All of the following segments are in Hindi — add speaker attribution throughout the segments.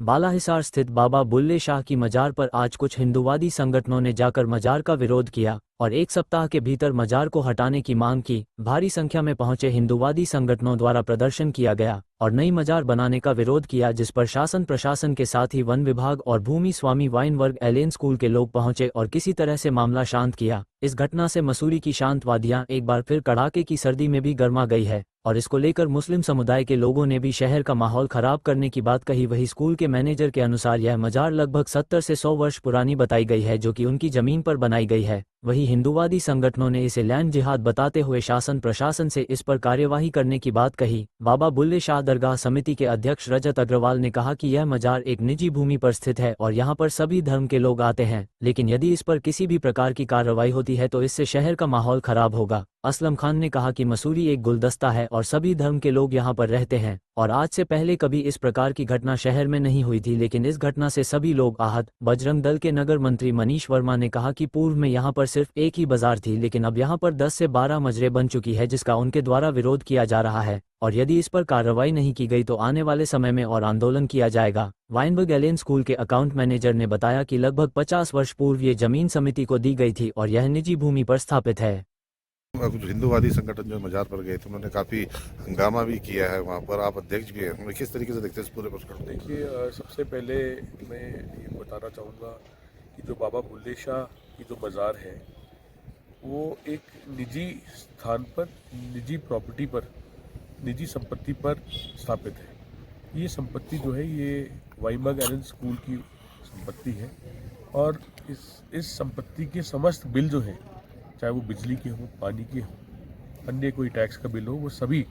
Speaker 1: बालाहिसार स्थित बाबा बुल्ले शाह की मजार पर आज कुछ हिंदूवादी संगठनों ने जाकर मजार का विरोध किया और एक सप्ताह के भीतर मजार को हटाने की मांग की। भारी संख्या में पहुंचे हिंदूवादी संगठनों द्वारा प्रदर्शन किया गया और नई मजार बनाने का विरोध किया, जिस पर शासन प्रशासन के साथ ही वन विभाग और भूमि स्वामी वाइनबर्ग एलेन स्कूल के लोग पहुंचे और किसी तरह से मामला शांत किया। इस घटना से मसूरी की शांत वादियां एक बार फिर कड़ाके की सर्दी में भी गर्मा गई है और इसको लेकर मुस्लिम समुदाय के लोगों ने भी शहर का माहौल खराब करने की बात कही। वही स्कूल के मैनेजर के अनुसार यह मजार लगभग 70 से 100 वर्ष पुरानी बताई गई है, जो कि उनकी जमीन पर बनाई गई है। वही हिंदूवादी संगठनों ने इसे लैंड जिहाद बताते हुए शासन प्रशासन से इस पर कार्यवाही करने की बात कही। बाबा बुल्ले शाह दरगाह समिति के अध्यक्ष रजत अग्रवाल ने कहा कि यह मजार एक निजी भूमि पर स्थित है और यहाँ पर सभी धर्म के लोग आते हैं, लेकिन यदि इस पर किसी भी प्रकार की कार्रवाई होती है तो इससे शहर का माहौल खराब होगा। असलम खान ने कहा कि मसूरी एक गुलदस्ता है और सभी धर्म के लोग यहाँ पर रहते हैं और आज से पहले कभी इस प्रकार की घटना शहर में नहीं हुई थी, लेकिन इस घटना से सभी लोग आहत। बजरंग दल के नगर मंत्री मनीष वर्मा ने कहा कि पूर्व में यहाँ पर सिर्फ एक ही बाजार थी, लेकिन अब यहाँ पर 10 से 12 मजरे बन चुकी है, जिसका उनके द्वारा विरोध किया जा रहा है और यदि इस पर कार्रवाई नहीं की गई तो आने वाले समय में और आंदोलन किया जाएगा। वाइनबर्ग एलेन स्कूल के अकाउंट मैनेजर ने बताया कि लगभग 50 वर्ष पूर्व ये जमीन समिति को दी गई थी और यह निजी भूमि पर स्थापित है।
Speaker 2: कुछ हिंदूवादी संगठन जो मजार पर गए थे, उन्होंने काफ़ी हंगामा भी किया है वहाँ पर। आप अध्यक्ष भी हैं, किस तरीके से देखते हैं इस पूरे प्रश्न को?
Speaker 3: देखिए, सबसे पहले मैं ये बताना चाहूँगा कि जो बाबा बुल्ले शाह की जो मज़ार है वो एक निजी स्थान पर, निजी प्रॉपर्टी पर, निजी संपत्ति पर स्थापित है। ये संपत्ति जो है ये वाइनबर्ग एलेन स्कूल की संपत्ति है और इस संपत्ति के समस्त बिल जो हैं, चाहे वो बिजली के हों, पानी के हों, अन्य कोई टैक्स का बिल हो, वो सभी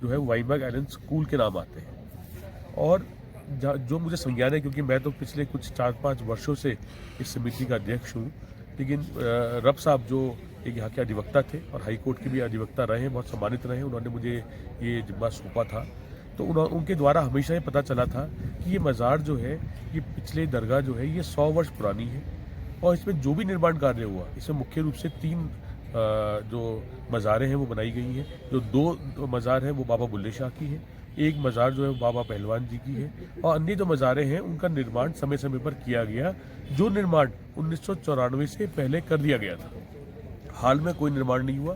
Speaker 3: जो है वाइनबर्ग एलेन स्कूल के नाम आते हैं। और जो मुझे संज्ञान है, क्योंकि मैं तो पिछले कुछ 4-5 वर्षों से इस समिति का अध्यक्ष हूँ, लेकिन रब साहब जो एक यहाँ के अधिवक्ता थे और हाई कोर्ट के भी अधिवक्ता रहे हैं, बहुत सम्मानित रहे हैं, उन्होंने मुझे ये जिम्मा सौंपा था। तो उनके द्वारा हमेशा ये पता चला था कि ये मज़ार जो है, ये पिछले दरगाह जो है ये 100 वर्ष पुरानी है और इसमें जो भी निर्माण कार्य हुआ, इसमें मुख्य रूप से 3 जो मज़ारें हैं वो बनाई गई हैं। जो 2 मज़ार हैं वो बाबा बुल्ले शाह की है, एक मज़ार जो है बाबा पहलवान जी की है और अन्य जो मज़ारें हैं उनका निर्माण समय समय पर किया गया, जो निर्माण 1994 से पहले कर दिया गया था। हाल में कोई निर्माण नहीं हुआ।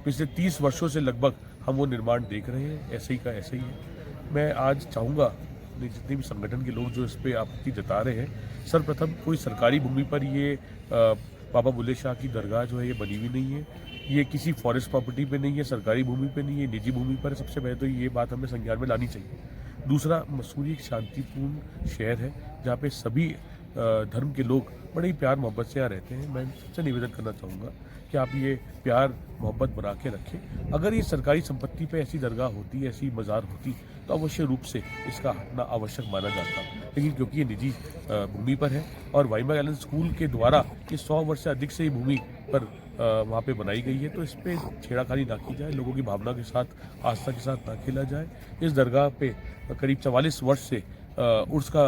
Speaker 3: पिछले 30 वर्षों से लगभग हम वो निर्माण देख रहे हैं, ऐसे ही का ऐसे ही है। मैं आज चाहूँगा जितने भी संगठन के लोग जो इस पर आपत्ति जता रहे हैं, सर्वप्रथम कोई सरकारी भूमि पर ये बाबा बुल्ले शाह की दरगाह जो है ये बनी हुई नहीं है, ये किसी फॉरेस्ट प्रॉपर्टी पे नहीं है, सरकारी भूमि पे नहीं है, निजी भूमि पर। सबसे पहले तो ये बात हमें संज्ञान में लानी चाहिए। दूसरा, मसूरी एक शांतिपूर्ण शहर है जहाँ पे सभी धर्म के लोग बड़े ही प्यार मोहब्बत से यहाँ रहते हैं। मैं सबसे निवेदन करना चाहूँगा कि आप ये प्यार मोहब्बत बना के रखें। अगर ये सरकारी संपत्ति पे ऐसी दरगाह होती, ऐसी मज़ार होती, तो अवश्य रूप से इसका हटना आवश्यक माना जाता, लेकिन क्योंकि ये निजी भूमि पर है और वाइनबर्ग एलेन स्कूल के द्वारा ये 100 वर्ष से अधिक से ही भूमि पर वहाँ पे बनाई गई है, तो इस पर छेड़ाखानी ना की जाए, लोगों की भावना के साथ, आस्था के साथ ना खेला जाए। इस दरगाह पे करीब 44 वर्ष से उर्स का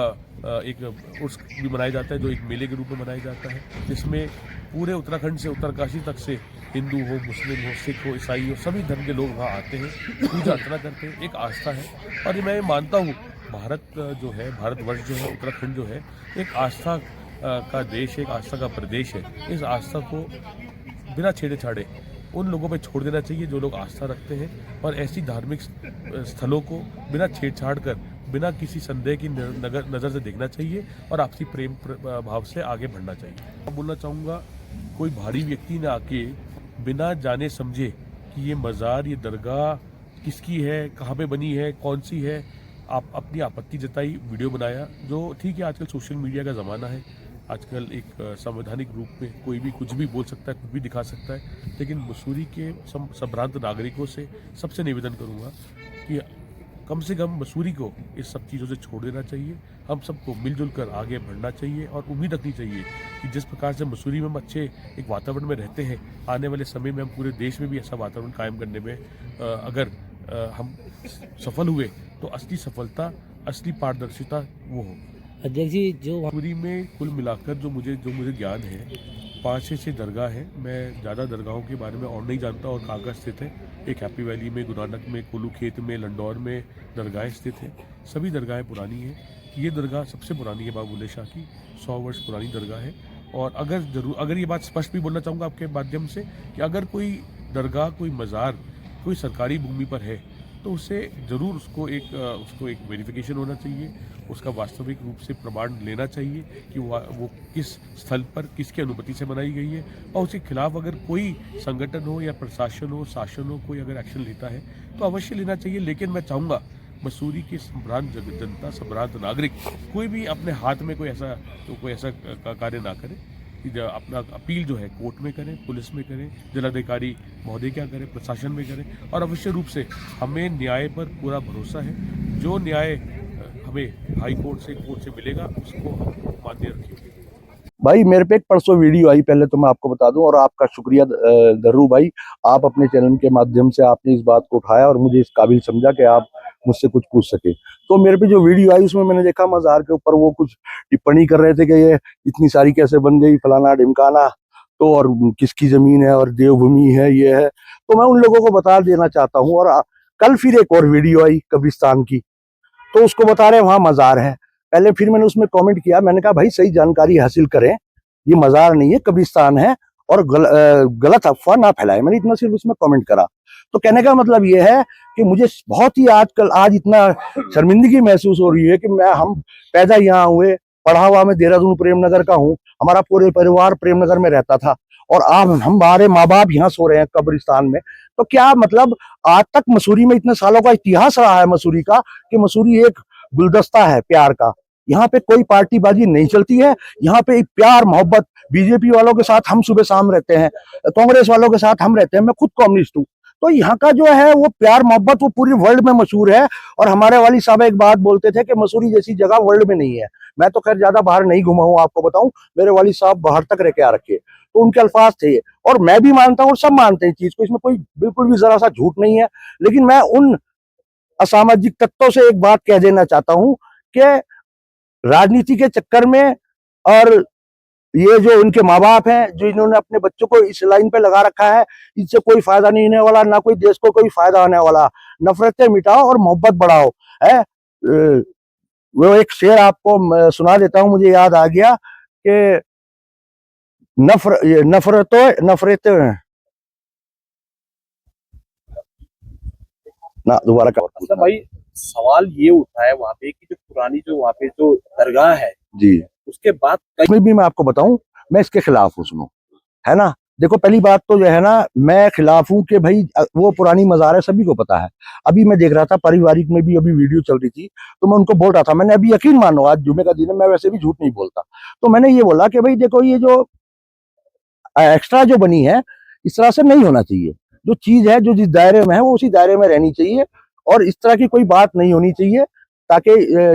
Speaker 3: एक उर्स भी मनाया जाता है, जो एक मेले के रूप में मनाया जाता है, जिसमें पूरे उत्तराखंड से उत्तरकाशी तक से हिंदू हो, मुस्लिम हो, सिख हो, ईसाई हो, सभी धर्म के लोग वहाँ आते हैं, पूजा अर्चना करते हैं। एक आस्था है और मैं मानता हूँ भारत जो है, भारतवर्ष जो है, उत्तराखंड जो है, एक आस्था का देश है, एक आस्था का प्रदेश है। इस आस्था को बिना छेड़े-छाड़े उन लोगों पे छोड़ देना चाहिए जो लोग आस्था रखते हैं और ऐसी धार्मिक स्थलों को बिना छेड़छाड़ कर, बिना किसी संदेह की नज़र से देखना चाहिए और आपसी प्रेम भाव से आगे बढ़ना चाहिए। मैं बोलना चाहूँगा, कोई भारी व्यक्ति ने आके बिना जाने समझे कि ये मज़ार, ये दरगाह किसकी है, कहाँ पे बनी है, कौन सी है, आप अपनी आपत्ति जताई, वीडियो बनाया, जो ठीक है, आजकल सोशल मीडिया का ज़माना है, आजकल एक संवैधानिक रूप में कोई भी कुछ भी बोल सकता है, कुछ भी दिखा सकता है, लेकिन मसूरी के संभ्रांत नागरिकों से सबसे निवेदन करूँगा कि कम से कम मसूरी को इस सब चीज़ों से छोड़ देना चाहिए। हम सबको मिलजुल कर आगे बढ़ना चाहिए और उम्मीद रखनी चाहिए कि जिस प्रकार से मसूरी में हम अच्छे एक वातावरण में रहते हैं, आने वाले समय में हम पूरे देश में भी ऐसा वातावरण कायम करने में अगर हम सफल हुए तो असली सफलता, असली पारदर्शिता वो हो।
Speaker 1: अध्यक्ष जी, जो
Speaker 3: मसूरी में कुल मिलाकर जो मुझे ज्ञान है, 5 से 6 दरगाह है। मैं ज़्यादा दरगाहों के बारे में और नहीं जानता और कहाँ स्थित है, एक हैप्पी वैली में, गुरु नानक में, कोलू खेत में, लंडौर में दरगाहें स्थित हैं। सभी दरगाहें पुरानी हैं। ये दरगाह सबसे पुरानी है बाबा बुल्ले शाह की, 100 वर्ष पुरानी दरगाह है। और अगर ये बात स्पष्ट भी बोलना चाहूँगा आपके माध्यम से कि अगर कोई दरगाह, कोई मज़ार कोई सरकारी भूमि पर है तो उसे ज़रूर उसको एक वेरिफिकेशन होना चाहिए, उसका वास्तविक रूप से प्रमाण लेना चाहिए कि वो किस स्थल पर किसकी अनुमति से बनाई गई है, और उसके खिलाफ अगर कोई संगठन हो या प्रशासन हो, शासन हो, कोई अगर एक्शन लेता है तो अवश्य लेना चाहिए। लेकिन मैं चाहूँगा मसूरी की संभ्रांत जनता, संभ्रांत नागरिक कोई भी अपने हाथ में कोई ऐसा कार्य ना करे कि अपना अपील जो है कोर्ट में करें, पुलिस में करें, जिलाधिकारी महोदय क्या करें, प्रशासन में करें। और अवश्य रूप से हमें न्याय पर पूरा भरोसा है। जो न्याय हमें हाई कोर्ट से, कोर्ट से मिलेगा उसको हम मान्य रखेंगे।
Speaker 4: भाई मेरे पे एक परसों वीडियो आई, पहले तो मैं आपको बता दूं, और आपका शुक्रिया दर्रू भाई, आप अपने चैनल के माध्यम से आपने इस बात को उठाया और मुझे इस काबिल समझा कि आप मुझसे कुछ पूछ सके। तो मेरे पे जो वीडियो आई उसमें मैंने देखा मज़ार के ऊपर वो कुछ टिप्पणी कर रहे थे कि ये इतनी सारी कैसे बन गई, फलाना ढिमकाना, तो और किसकी जमीन है और देवभूमि है, ये है। तो मैं उन लोगों को बता देना चाहता हूँ। और कल फिर एक और वीडियो आई कब्रिस्तान की, तो उसको बता रहे हैं वहाँ मज़ार है। पहले फिर मैंने उसमें कमेंट किया, मैंने कहा भाई सही जानकारी हासिल करें, ये मज़ार नहीं है कब्रिस्तान है, और गलत अफवाह ना फैलाए। मैंने इतना सिर्फ उसमें कमेंट करा। तो कहने का मतलब ये है कि मुझे बहुत ही आज इतना शर्मिंदगी महसूस हो रही है कि हम पैदा यहाँ हुए, पढ़ा हुआ मैं देहरादून प्रेमनगर का हूँ, हमारा पूरे परिवार प्रेमनगर में रहता था, और आज हमारे माँ बाप यहाँ सो रहे हैं कब्रिस्तान में। तो क्या मतलब, आज तक मसूरी में इतने सालों का इतिहास रहा है मसूरी का कि मसूरी एक गुलदस्ता है प्यार का। यहाँ पे कोई पार्टीबाजी नहीं चलती है, यहाँ पे प्यार मोहब्बत, बीजेपी वालों के साथ हम सुबह शाम रहते हैं, कांग्रेस वालों के साथ हम रहते हैं, मैं खुद कम्युनिस्ट हूँ। तो यहाँ का जो है वो प्यार मोहब्बत वो पूरी वर्ल्ड में मशहूर है। और हमारे वाली साहब एक बात बोलते थे कि मसूरी जैसी जगह वर्ल्ड में नहीं है। मैं तो खैर ज्यादा बाहर नहीं घुमा हूँ, आपको बताऊं, मेरे वाली साहब बाहर तक रह के आ रखे, तो उनके अल्फाज थे, और मैं भी मानता हूँ और सब मानते हैं चीज को, इसमें कोई बिल्कुल भी जरा सा झूठ नहीं है। लेकिन मैं उन असामाजिक तत्वों से एक बात कह देना चाहता हूँ कि राजनीति के चक्कर में, और ये जो उनके माँ बाप हैं जो इन्होंने अपने बच्चों को इस लाइन पे लगा रखा है, इससे कोई फायदा नहीं होने वाला, ना कोई देश को कोई फायदा होने वाला। नफरतें मिटाओ और मोहब्बत बढ़ाओ है। वो एक शेर आपको सुना देता हूँ, मुझे याद आ गया कि नफरतें ना दोबारा का।
Speaker 5: अच्छा भाई, सवाल ये उठा है वहाँ पे कि जो पुरानी जो वहाँ पे जो दरगाह है
Speaker 4: जी,
Speaker 5: उसके बाद
Speaker 4: इसमें भी मैं आपको बताऊं, मैं इसके खिलाफ हूँ, सुनो, है ना। देखो पहली बात तो जो है ना, मैं खिलाफ हूँ कि भाई वो पुरानी मज़ार है, सभी को पता है। अभी मैं देख रहा था पारिवारिक में भी अभी वीडियो चल रही थी, तो मैं उनको बोल रहा था, मैंने अभी यकीन मानो आज जुमे का दिन है, मैं वैसे भी झूठ नहीं बोलता, तो मैंने ये बोला कि भाई देखो ये जो एक्स्ट्रा जो बनी है इस तरह से नहीं होना चाहिए। जो चीज है जो जिस दायरे में है वो उसी दायरे में रहनी चाहिए, और इस तरह की कोई बात नहीं होनी चाहिए, ताकि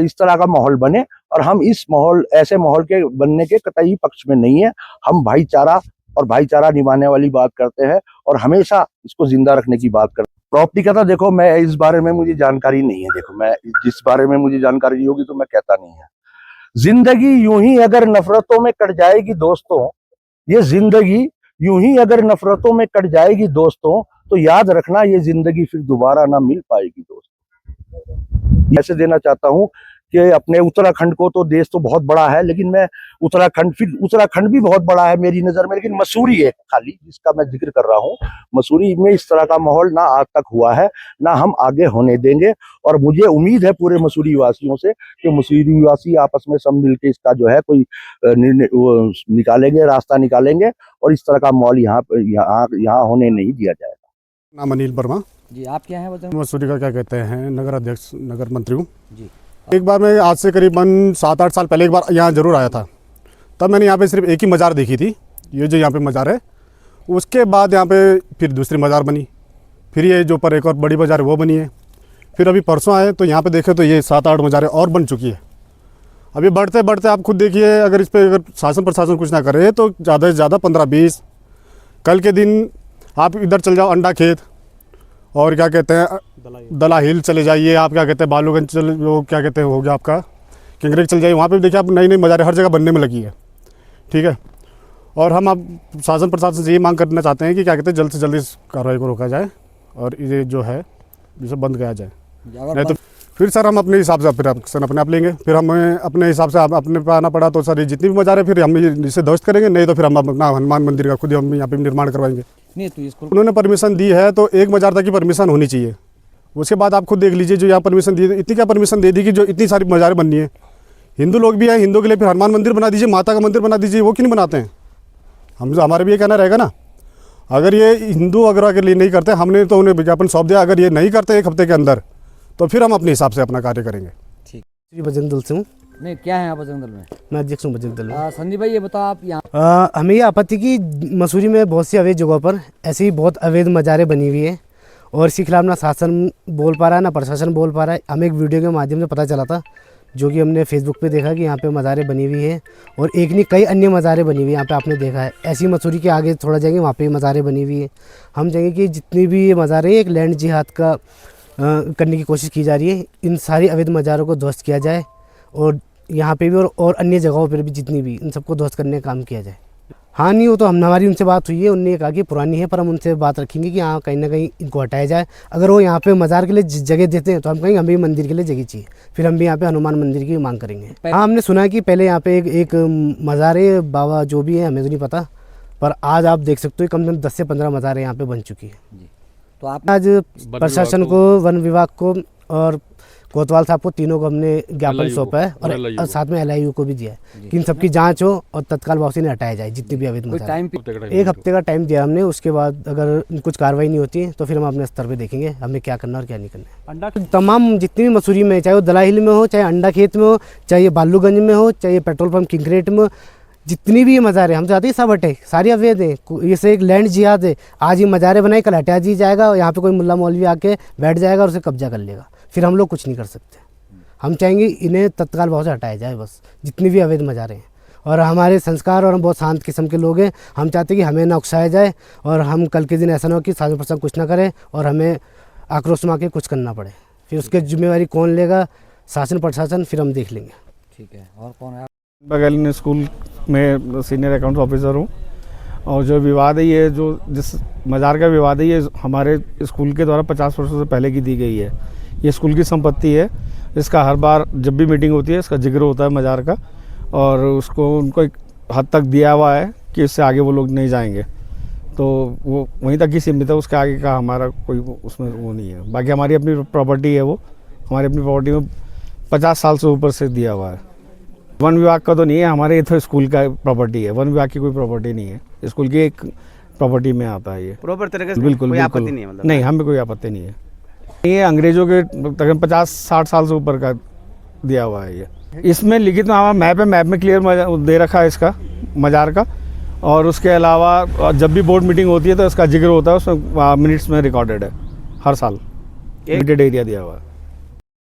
Speaker 4: इस तरह का माहौल बने। और हम इस माहौल, ऐसे माहौल के बनने के कतई पक्ष में नहीं है। हम भाईचारा और भाईचारा निभाने वाली बात करते हैं और हमेशा इसको जिंदा रखने की बात करते हैं। प्रॉपर्टी का तो देखो मैं इस बारे में मुझे जानकारी नहीं है। देखो मैं जिस बारे में मुझे जानकारी होगी तो मैं कहता नहीं है। जिंदगी यूं ही अगर नफरतों में कट जाएगी दोस्तों, ये जिंदगी यूं ही अगर नफरतों में कट जाएगी दोस्तों, तो याद रखना ये जिंदगी फिर दोबारा ना मिल पाएगी दोस्तों। ऐसे देना चाहता हूं कि अपने उत्तराखंड को, तो देश तो बहुत बड़ा है, लेकिन मैं उत्तराखंड भी बहुत बड़ा है मेरी नजर में, लेकिन मसूरी है खाली जिसका मैं जिक्र कर रहा हूँ। मसूरी में इस तरह का माहौल ना आज तक हुआ है, ना हम आगे होने देंगे। और मुझे उम्मीद है पूरे मसूरी वासियों से कि मसूरी वासी आपस में सब मिलकर इसका जो है कोई निकालेंगे, रास्ता निकालेंगे, और इस तरह का माहौल यहाँ होने नहीं दिया जाएगा।
Speaker 6: नाम अनिल वर्मा
Speaker 7: जी। आप क्या हैं बताएं?
Speaker 6: मसूरी का क्या कहते हैं, नगर अध्यक्ष, नगर मंत्री हूँ
Speaker 7: जी।
Speaker 6: एक बार मैं आज से करीबन 7-8 साल पहले एक बार यहाँ ज़रूर आया था। तब मैंने यहाँ पे सिर्फ एक ही मज़ार देखी थी, ये जो यहाँ पे मज़ार है। उसके बाद यहाँ पे फिर दूसरी मज़ार बनी, फिर ये जो पर एक और बड़ी मज़ार है वो बनी है। फिर अभी परसों आए तो यहाँ पे देखे तो ये 7-8 मज़ारें और बन चुकी है। अभी बढ़ते बढ़ते आप खुद देखिए, अगर इस पर अगर शासन प्रशासन कुछ ना करे तो ज़्यादा से ज़्यादा 15-20। कल के दिन आप इधर चल जाओ अंडा खेत, और क्या कहते हैं दला हिल चले जाइए, आप क्या कहते हैं बालूगंज वो क्या कहते हैं हो गया आपका किंगरेज चल जाइए, वहाँ पे देखिए आप नई नई मज़ारें हर जगह बनने में लगी है। ठीक है, और हम अब शासन प्रशासन से ये मांग करना चाहते हैं कि क्या कहते हैं जल्द से जल्द इस कार्रवाई को रोका जाए और ये जो है ये सब बंद किया जाए, नहीं तो फिर सर हम अपने हिसाब से फिर एक्शन अपने आप लेंगे। फिर हमें अपने हिसाब से अपने पे आना पड़ा तो सर ये जितनी भी मज़ार है फिर हम इसे ध्वस्त करेंगे, नहीं तो फिर हम अपना हनुमान मंदिर का खुद ही हम यहाँ पे निर्माण करवाएंगे।
Speaker 7: नहीं तो इसको
Speaker 6: उन्होंने परमिशन दी है तो एक मज़ार तक की परमिशन होनी चाहिए, उसके बाद आप खुद देख लीजिए जो यहाँ परमिशन दी इतनी क्या परमिशन दे दी कि जो इतनी सारी मज़ारें बननी है। हिंदू लोग भी हैं, हिंदू के लिए फिर हनुमान मंदिर बना दीजिए, माता का मंदिर बना दीजिए, वो क्यों नहीं बनाते हैं? हमारे भी ये कहना रहेगा ना, अगर ये हिंदू वगैरह के लिए नहीं करते, हमने तो उन्हें विज्ञापन सौंप दिया, अगर ये नहीं करते 1 हफ्ते के अंदर तो फिर हम अपने हिसाब से अपना कार्य करेंगे।
Speaker 8: जी बजरंग दल से हूँ
Speaker 7: नहीं क्या है आप बजरंग दल में?
Speaker 8: मैं अध्यक्ष हूँ बजरंग दल में।
Speaker 7: संदीप भाई ये बताओ आप यहाँ
Speaker 8: हमें ये आपत्ति की मसूरी में बहुत सी अवैध जगहों पर ऐसी ही बहुत अवैध मज़ारें बनी हुई है और इसके खिलाफ ना शासन बोल पा रहा है ना प्रशासन बोल पा रहा है। हमें एक वीडियो के माध्यम से पता चला था जो कि हमने फेसबुक पे देखा कि यहाँ पे मज़ारें बनी हुई है और एक नहीं कई अन्य मज़ारें बनी हुई है यहाँ पे आपने देखा है। ऐसी मसूरी के आगे थोड़ा जाएंगे वहाँ पे मज़ारें बनी हुई है। हम चाहेंगे कि जितनी भी ये मज़ारें एक लैंड जिहाद का करने की कोशिश की जा रही है, इन सारी अवैध मज़ारों को ध्वस्त किया जाए और यहाँ पे भी और अन्य जगहों पर भी जितनी भी इन सबको ध्वस्त करने का काम किया जाए। हाँ नहीं वो तो हमारी उनसे बात हुई है, उनने ये कहा कि पुरानी है पर हम उनसे बात रखेंगे कि हाँ कहीं ना कहीं इनको हटाया जाए। अगर वो यहाँ पे मज़ार के लिए जगह देते हैं तो हम कहेंगे हमें भी मंदिर के लिए जगह चाहिए, फिर हम भी यहाँ पे हनुमान मंदिर की मांग करेंगे। हाँ हमने सुना है कि पहले यहाँ पे एक मज़ार है, बाबा जो भी है हमें तो नहीं पता, पर आज आप देख सकते हो कम से कम 10 से 15 मज़ारें यहाँ पे बन चुकी है।
Speaker 7: तो आप
Speaker 8: आज प्रशासन को, वन विभाग को और कोतवाल साहब को तीनों को हमने ज्ञापन सौंपा है और साथ में LIU को भी दिया है कि इन सबकी जांच हो और तत्काल वापसी ने हटाया जाए जितनी भी अवैध मज़ार।
Speaker 7: टाइम
Speaker 8: 1 हफ्ते का टाइम दिया हमने, उसके बाद अगर कुछ कार्रवाई नहीं होती है तो फिर हम अपने स्तर पे देखेंगे हमें क्या करना और क्या नहीं करना है। तमाम जितनी भी मसूरी में, चाहे वो दला हिल में हो, चाहे अंडा खेत में हो, चाहे ये बालूगंज में हो, चाहे पेट्रोल पंप किंक्रेट में, जितनी भी ये मज़ारें हम चाहते हैं सब हटे, सारी अवैध हैं। ये एक लैंड जिहाद है, आज ये मज़ारें बनाई कल हटा दी जाएगा और यहाँ पे कोई मुल्ला मौलवी आके बैठ जाएगा और उसे कब्जा कर लेगा, फिर हम लोग कुछ नहीं कर सकते। हम चाहेंगे इन्हें तत्काल भाव से हटाया जाए बस, जितनी भी अवैध मज़ारें हैं। और हमारे संस्कार और हम बहुत शांत किस्म के लोग हैं, हम चाहते हैं कि हमें ना उकसाया जाए और हम कल के दिन ऐसा ना हो कि शासन प्रशासन कुछ ना करे और हमें आक्रोश में आके कुछ करना पड़े। फिर उसकी जिम्मेवारी कौन लेगा, शासन प्रशासन, फिर हम देख लेंगे।
Speaker 7: ठीक है, और कौन है?
Speaker 9: बघेल स्कूल में सीनियर अकाउंट ऑफिसर हूँ और जो विवाद है ये जो जिस मज़ार का विवाद है ये हमारे स्कूल के द्वारा 50 वर्षों से पहले की दी गई है। ये स्कूल की संपत्ति है, इसका हर बार जब भी मीटिंग होती है इसका जिक्र होता है मज़ार का और उसको उनको एक हद तक दिया हुआ है कि इससे आगे वो लोग नहीं जाएंगे, तो वो वहीं तक ही सीमित है, उसके आगे का हमारा कोई उसमें वो नहीं है। बाकी हमारी अपनी प्रॉपर्टी है, वो हमारी अपनी प्रॉपर्टी में 50 साल से ऊपर से दिया हुआ है। वन विभाग का तो नहीं है, हमारे ये तो स्कूल का प्रॉपर्टी है, वन विभाग की कोई प्रॉपर्टी नहीं है, स्कूल की एक प्रॉपर्टी में आता है ये प्रॉपर तरीके से। बिल्कुल कोई आपत्ति नहीं है, मतलब नहीं, हमें कोई आपत्ति नहीं है। ये अंग्रेजों के तकरीबन 50-60 साल से ऊपर का दिया हुआ है ये। इसमें लिखित नामा मैप में क्लियर दे रखा है इसका मज़ार का, और उसके अलावा जब भी बोर्ड मीटिंग होती है तो इसका जिक्र होता है, उसमें मिनट्स में रिकॉर्डेड है हर साल, लिमिटेड एरिया दिया हुआ है।